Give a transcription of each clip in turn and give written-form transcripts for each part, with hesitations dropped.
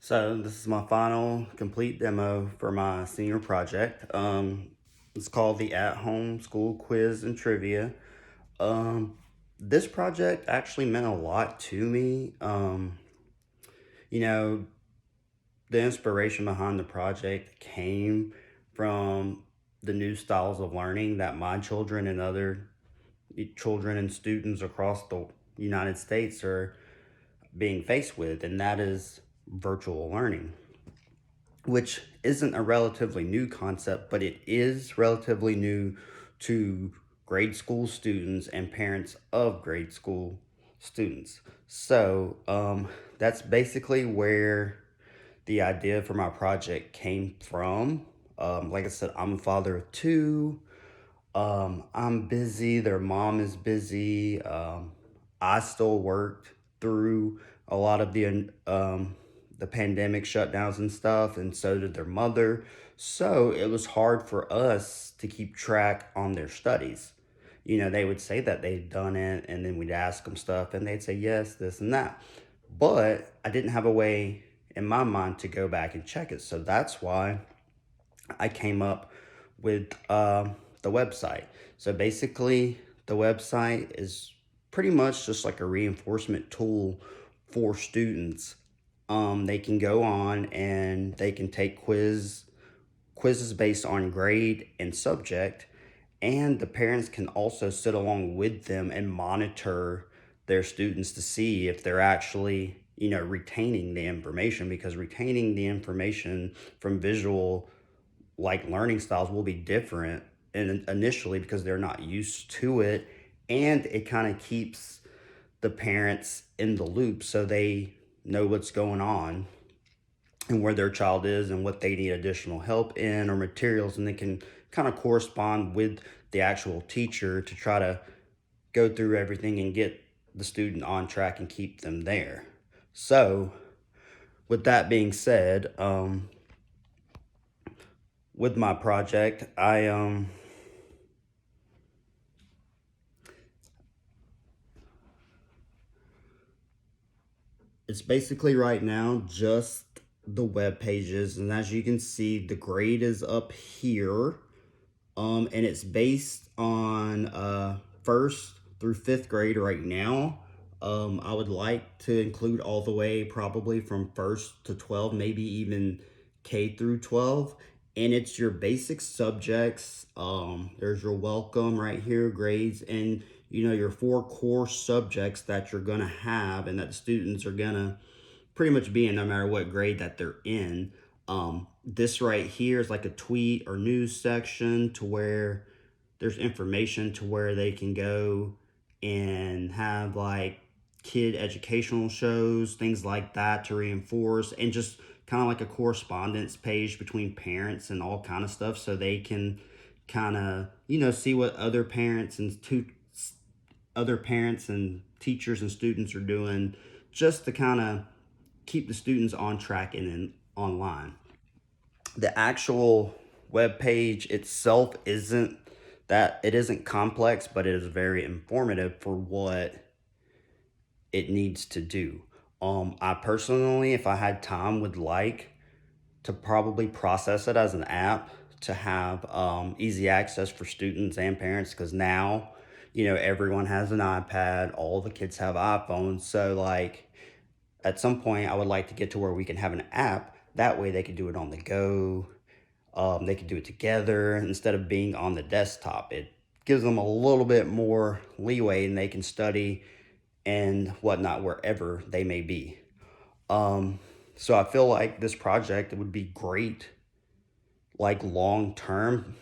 So this is my final complete demo for my senior project. It's called the At Home School Quiz and Trivia. Um, this project actually meant a lot to me. You know, the inspiration behind the project came from the new styles of learning that my children and other children and students across the United States are being faced with, and that is virtual learning, which isn't a relatively new concept, but it is relatively new to grade school students and parents of grade school students. So that's basically where the idea for my project came from. Like I said, I'm a father of two. I'm busy. Their mom is busy. I still worked through a lot of the pandemic shutdowns and stuff, and so did their mother. So it was hard for us to keep track on their studies. They would say that they'd done it, and then we'd ask them stuff, and they'd say yes, this and that. But I didn't have a way in my mind to go back and check it. So that's why I came up with the website. So basically, the website is pretty much just like a reinforcement tool for students. They can go on and they can take quizzes based on grade and subject, and the parents can also sit along with them and monitor their students to see if they're actually retaining the information, because retaining the information from visual like learning styles will be different and initially because they're not used to it, and it kind of keeps the parents in the loop so they know what's going on and where their child is and what they need additional help in or materials, and they can kind of correspond with the actual teacher to try to go through everything and get the student on track and keep them there. So with that being said, with my project, it's basically right now just the web pages, and as you can see, the grade is up here, and it's based on first through fifth grade right now. I would like to include all the way probably from first to 12, maybe even K through 12. And it's your basic subjects. There's your welcome right here, grades, and your four core subjects that you're gonna have and that students are gonna pretty much be in no matter what grade that they're in. This right here is like a tweet or news section to where there's information to where they can go and have like kid educational shows, things like that to reinforce, and just kind of like a correspondence page between parents and all kind of stuff so they can kind of see what other parents and teachers and students are doing, just to kind of keep the students on track and in online. The actual web page itself isn't complex, but it is very informative for what it needs to do. I personally, if I had time, would like to probably process it as an app to have easy access for students and parents, because now everyone has an iPad, all the kids have iPhones. So like at some point I would like to get to where we can have an app, that way they can do it on the go. They can do it together instead of being on the desktop. It gives them a little bit more leeway, and they can study and whatnot wherever they may be. So I feel like this project would be great, like long term,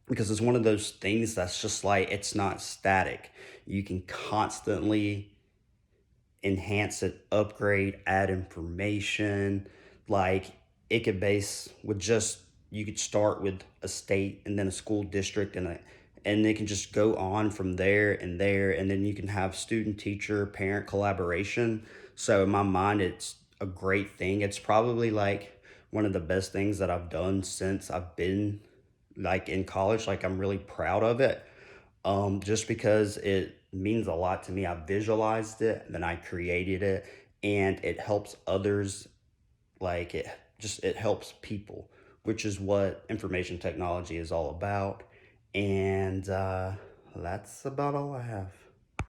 because it's one of those things that's just like it's not static. You can constantly enhance it, upgrade, add information. Like it could base with just you could start with a state and then a school district and it can just go on from there, and then you can have student teacher parent collaboration. So in my mind, it's a great thing. It's probably like one of the best things that I've done since I've been like in college. Like I'm really proud of it, just because it means a lot to me. I visualized it, then I created it, and it helps others Like it helps people, which is what information technology is all about. And that's about all I have.